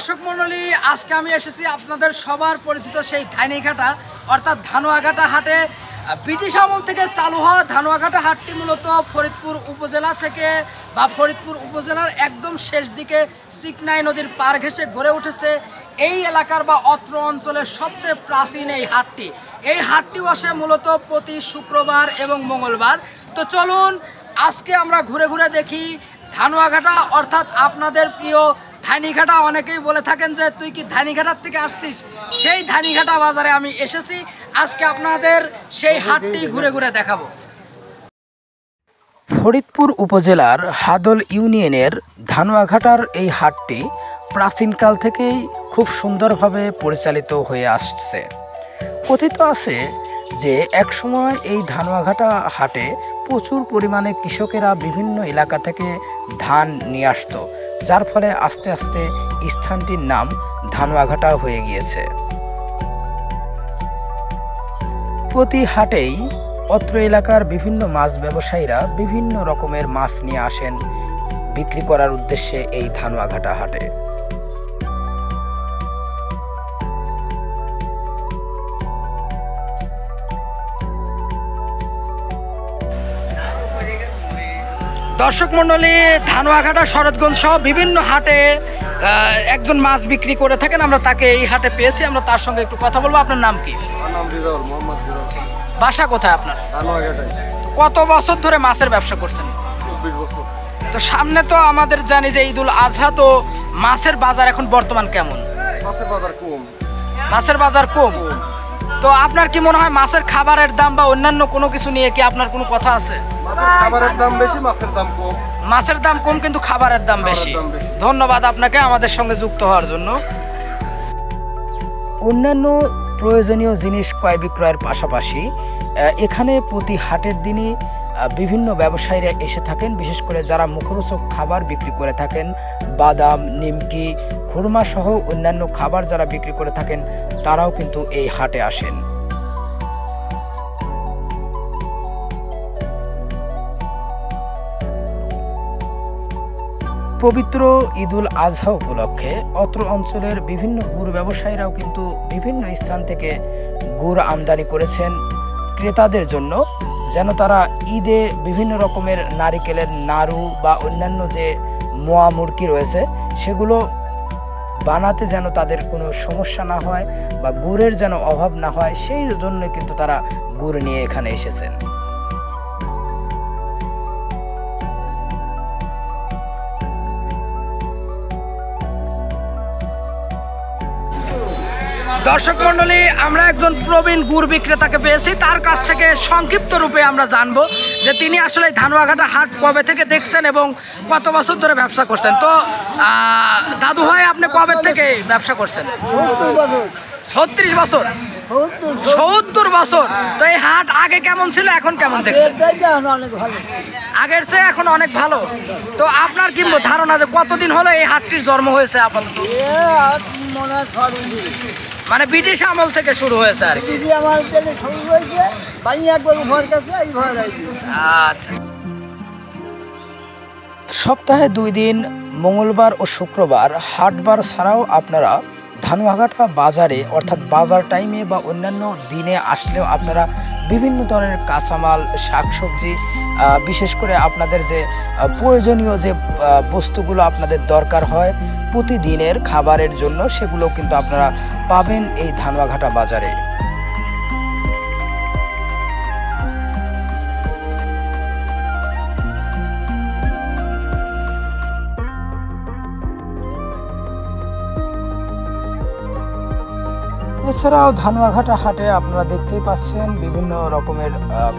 দর্শক মণ্ডলী, আজকে আমি এসেছি আপনাদের সবার পরিচিত সেই ধানিঘাটা অর্থাৎ ধানুয়াঘাটা হাটে। ব্রিটিশ আমল থেকে চালু হওয়া ধানুয়াঘাটা হাটটি মূলত ফরিদপুর উপজেলা থেকে বা ফরিদপুর উপজেলার একদম শেষ দিকে চিকনাই নদীর পার ঘেঁষে গড়ে উঠেছে। এই এলাকার বা অত্র অঞ্চলের সবচেয়ে প্রাচীন এই হাটটি। এই হাটটি বসে মূলত প্রতি শুক্রবার এবং মঙ্গলবার। তো চলুন আজকে আমরা ঘুরে ঘুরে দেখি ধানুয়াঘাটা অর্থাৎ আপনাদের প্রিয় ধানিঘাটা। অনেকেই বলে থাকেন যে তুই কি ধানিঘাটার থেকে আসছিস, সেই ধানিঘাটা বাজারে আমি এসেছি। আজকে আপনাদের সেই হাটটি ঘুরে ঘুরে দেখাবো। ফরিদপুর উপজেলার হাদল ইউনিয়নের ধানুয়াঘাটার এই হাটটি প্রাচীনকাল থেকেই খুব সুন্দরভাবে পরিচালিত হয়ে আসছে। কথিত আছে যে একসময় এই ধানুয়াঘাটা হাটে প্রচুর পরিমাণে কৃষকেরা বিভিন্ন এলাকা থেকে ধান নিয়ে আসতো, যার ফলে আস্তে আস্তে স্থানটির নাম ধানুয়াঘাটা হয়ে গিয়েছে। প্রতি হাটেই অত্র এলাকার বিভিন্ন মাছ ব্যবসায়ীরা বিভিন্ন রকমের মাছ নিয়ে আসেন বিক্রি করার উদ্দেশ্যে এই ধানুয়াঘাটা হাটে। দর্শক মণ্ডলী, ধানুয়াঘাটা, শরৎগঞ্জ সহ বিভিন্ন হাটে একজন মাছ বিক্রি করে থাকেন। আমরা তাকে এই হাটে পেয়েছি, আমরা তার সঙ্গে একটু কথা বলবো। আপনার নাম কি? বাসা কোথায় আপনার? কত বছর ধরে মাছের ব্যবসা করছেন? 24 বছর। তো সামনে তো আমাদের জানি যে ঈদুল আজহা, তো মাছের বাজার এখন বর্তমান কেমন? মাছের বাজার কম। মাছের বাজার কম। তো আপনার কি মনে হয় মাছের খাবারের দাম বা অন্যান্য কোনো কিছু নিয়ে কি আপনার কোনো কথা আছে? মাছের খাবারের দাম বেশি, মাছের দাম কম। মাছের দাম কম কিন্তু খাবারের দাম বেশি। ধন্যবাদ আপনাকে আমাদের সঙ্গে যুক্ত হওয়ার জন্য। অন্যান্য প্রয়োজনীয় জিনিস ক্রয় বিক্রয়ের পাশাপাশি এখানে প্রতি হাটের দিনই বিভিন্ন ব্যবসায়ীরা এসে থাকেন, বিশেষ করে যারা মুখরোচক খাবার বিক্রি করে থাকেন, বাদাম, নিমকি, খুরমা সহ অন্যান্য খাবার যারা বিক্রি করে থাকেন তারাও কিন্তু এই হাটে আসেন। পবিত্র ঈদুল আজহা উপলক্ষে অত্র অঞ্চলের বিভিন্ন গুড় ব্যবসায়ীরাও কিন্তু বিভিন্ন স্থান থেকে গুড় আমদানি করেছেন ক্রেতাদের জন্য, যেন তারা ঈদে বিভিন্ন রকমের নারিকেলের নাড়ু বা অন্যান্য যে মোয়া মুরকি রয়েছে সেগুলো বানাতে যেন তাদের কোনো সমস্যা না হয় বা গুড়ের যেন অভাব না হয়, সেই জন্য কিন্তু তারা গুড় নিয়ে এখানে এসেছেন। দর্শক মণ্ডলী, আমরা একজন প্রবীণ গুড় বিক্রেতাকে পেয়েছি। তার কাছ থেকে সংক্ষিপ্ত রূপে আমরা জানবো যে তিনি আসলে ধানুয়াঘাটা হাট কবে থেকে দেখছেন এবং কত বছর ধরে ব্যবসা করছেন। তো দাদু ভাই, আপনি কবে থেকে ব্যবসা করছেন? 36 বছর। 70 বছর। তো এই হাট আগে কেমন ছিল, এখন কেমন দেখছেন? আগের চেয়ে এখন অনেক ভালো। তো আপনার কি ধারণা যে কতদিন হলো এই হাটটির জন্ম হয়েছে আপাতত? মানে ব্রিটিশ আমল থেকে শুরু হয়েছে আর কি। আচ্ছা। সপ্তাহে 2 দিন মঙ্গলবার ও শুক্রবার হাটবার ছাড়াও আপনারা ধানুয়াঘাটা বাজারে অর্থাৎ বাজার টাইমে বা অন্যান্য দিনে আসলেও আপনারা বিভিন্ন ধরনের কাঁচামাল, শাকসবজি, বিশেষ করে আপনাদের যে প্রয়োজনীয় যে বস্তুগুলো আপনাদের দরকার হয় প্রতিদিনের খাবারের জন্য, সেগুলো কিন্তু আপনারা পাবেন এই ধানুয়াঘাটা বাজারে। এছাড়াও ধানুয়াঘাটা হাটে আপনারা দেখতেই পাচ্ছেন বিভিন্ন রকমের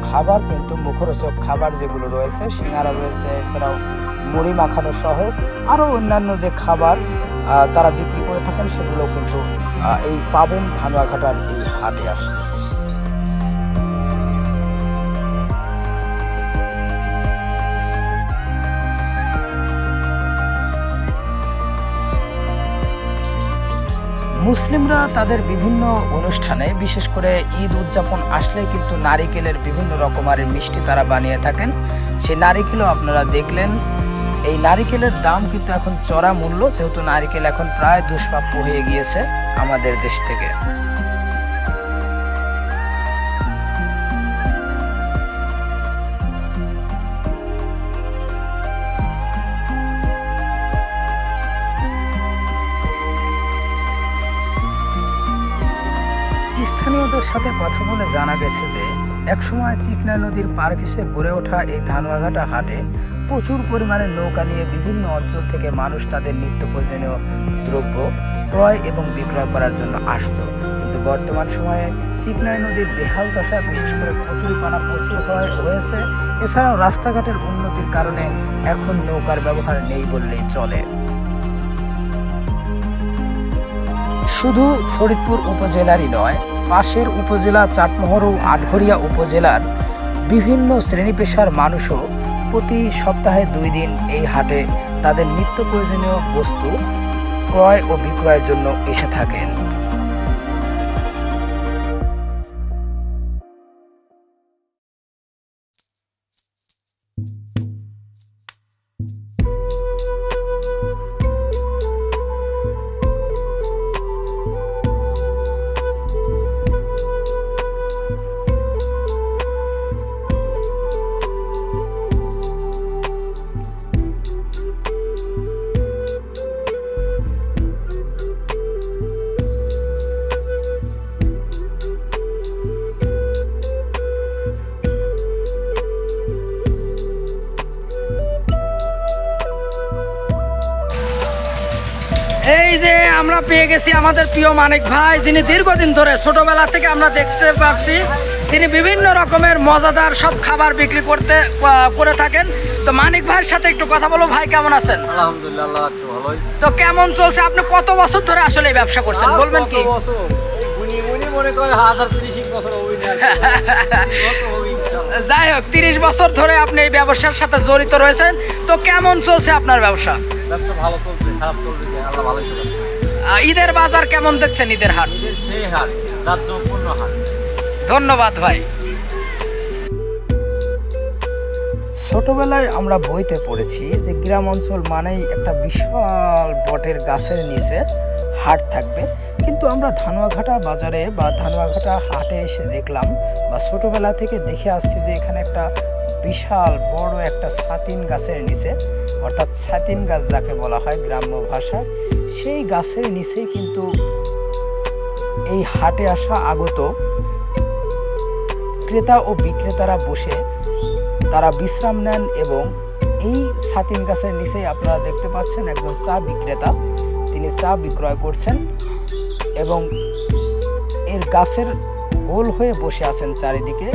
খাবার, কিন্তু মুখরোচক খাবার যেগুলো রয়েছে, সিঙ্গারা রয়েছে, এছাড়াও মুড়ি মাখানো সহ আরও অন্যান্য যে খাবার তারা বিক্রি করে থাকেন সেগুলো কিন্তু এই পাবেন ধানুয়াঘাটার এই হাটে আসলে। মুসলিমরা তাদের বিভিন্ন অনুষ্ঠানে, বিশেষ করে ঈদ উদযাপন আসলে কিন্তু নারিকেলের বিভিন্ন রকমের মিষ্টি তারা বানিয়ে থাকেন। সেই নারিকেলও আপনারা দেখলেন এই নারিকেলের দাম কিন্তু এখন চড়া মূল্য, যেহেতু নারিকেল এখন প্রায় দুষ্প্রাপ্য হয়ে গিয়েছে আমাদের দেশ থেকে। স্থানীয়দের সাথে কথা বলে জানা গেছে যে একসময় চিকনা নদীর পার ঘেঁষে গড়ে ওঠা এই ধানুয়াঘাটা হাটে প্রচুর পরিমাণে নৌকা নিয়ে বিভিন্ন অঞ্চল থেকে মানুষ তাদের নিত্য প্রয়োজনীয় দ্রব্য ক্রয় এবং বিক্রয় করার জন্য আসতো। কিন্তু বর্তমান সময়ে চিকনাই নদীর বেহাল দশা, বিশেষ করে কচুরিপানা প্রচুর হয়েছে। এছাড়াও রাস্তাঘাটের উন্নতির কারণে এখন নৌকার ব্যবহার নেই বললেই চলে। শুধু ফরিদপুর উপজেলারই নয়, পাশের উপজেলা চাটমোহর ও আটঘরিয়া উপজেলার বিভিন্ন শ্রেণী পেশার মানুষও প্রতি সপ্তাহে 2 দিন এই হাটে তাদের নিত্য প্রয়োজনীয় বস্তু ক্রয় ও বিক্রয়ের জন্য এসে থাকেন। এই যে আমরা পেয়ে গেছি আমাদের প্রিয় মানিক ভাই, যিনি দীর্ঘদিন ধরে ছোটবেলা থেকে আমরা দেখতে পাচ্ছি তিনি বিভিন্ন রকমের মজাদার সব খাবার বিক্রি করে থাকেন। তো মানিক ভাইয়ের সাথে একটু কথা বলবো। ভাই কেমন আছেন? আলহামদুলিল্লাহ, আল্লাহ আছে ভালোই। তো কেমন চলছে? আপনি কত বছর ধরে আসলে এই ব্যবসা করছেন বলবেন কি? যাই হোক, 30 বছর ধরে আপনি এই ব্যবসার সাথে জড়িত রয়েছেন। তো কেমন চলছে আপনার ব্যবসা? ভালো চলছে, খারাপ চলছে, আল্লাহ ভালোই চলছে। ঈদের বাজার কেমন দেখছেন? ঈদের হাট সেই হাট, জাঁকজমকপূর্ণ হাট। ধন্যবাদ ভাই। ছোটবেলায় আমরা বইতে পড়েছি যে গ্রাম অঞ্চল মানেই একটা বিশাল বটের গাছের নিচে হাট থাকবে, কিন্তু আমরা ধানুয়াঘাটা বাজারে বা ধানুয়াঘাটা হাটে এসে দেখলাম বা ছোটবেলা থেকে দেখে আসছি যে এখানে একটা বিশাল বড় একটা ছাতিন গাছের নিচে, অর্থাৎ ছাতিন গাছ যাকে বলা হয় গ্রাম্য ভাষায়, সেই গাছের নিচেই কিন্তু এই হাটে আসা আগত ক্রেতা ও বিক্রেতারা বসে তারা বিশ্রাম নেন। এবং এই ছাতিন গাছের নিচেই আপনারা দেখতে পাচ্ছেন একজন চা বিক্রেতা, তিনি চা বিক্রয় করছেন এবং এর গাছের গোল হয়ে বসে আছেন চারিদিকে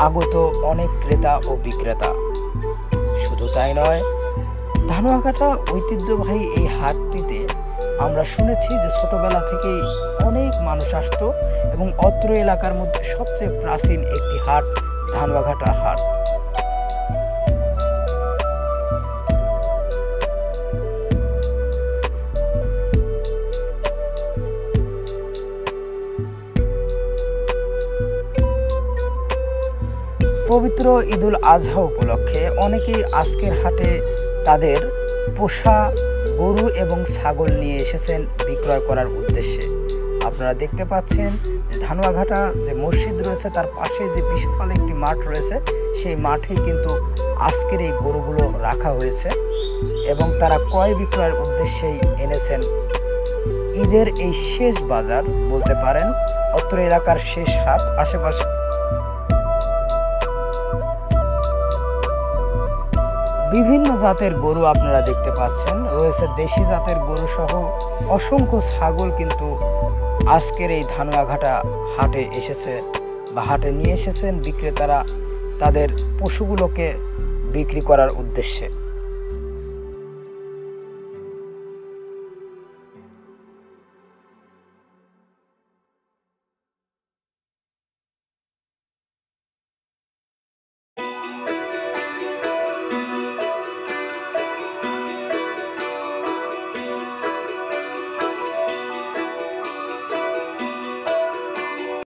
আগত অনেক ক্রেতা ও বিক্রেতা। শুধু তাই নয়, ধানুয়াঘাটা ঐতিহ্যবাহী এই হাটটিতে আমরা শুনেছি যে ছোটবেলা থেকেই অনেক মানুষ আসতো এবং অত্র এলাকার মধ্যে সবচেয়ে প্রাচীন একটি হাট ধানুয়াঘাটা হাট। পবিত্র ঈদুল আজহা উপলক্ষে অনেকেই আজকের হাটে তাদের পোষা গরু এবং ছাগল নিয়ে এসেছেন বিক্রয় করার উদ্দেশ্যে। আপনারা দেখতে পাচ্ছেন ধানুয়াঘাটা যে মসজিদ রয়েছে তার পাশে যে বিশাল একটি মাঠ রয়েছে, সেই মাঠেই কিন্তু আজকের এই গরুগুলো রাখা হয়েছে এবং তারা ক্রয় বিক্রয়ের উদ্দেশ্যেই এনেছেন। ঈদের এই শেষ বাজার বলতে পারেন, অত্র এলাকার শেষ হাট। আশেপাশে বিভিন্ন জাতের গরু আপনারা দেখতে পাচ্ছেন, রয়েছে দেশি জাতের গরু সহ অসংখ্য ছাগল কিন্তু আজকের এই ধানুয়াঘাটা হাটে এসেছে বা হাটে নিয়ে এসেছেন বিক্রেতারা তাদের পশুগুলোকে বিক্রি করার উদ্দেশ্যে।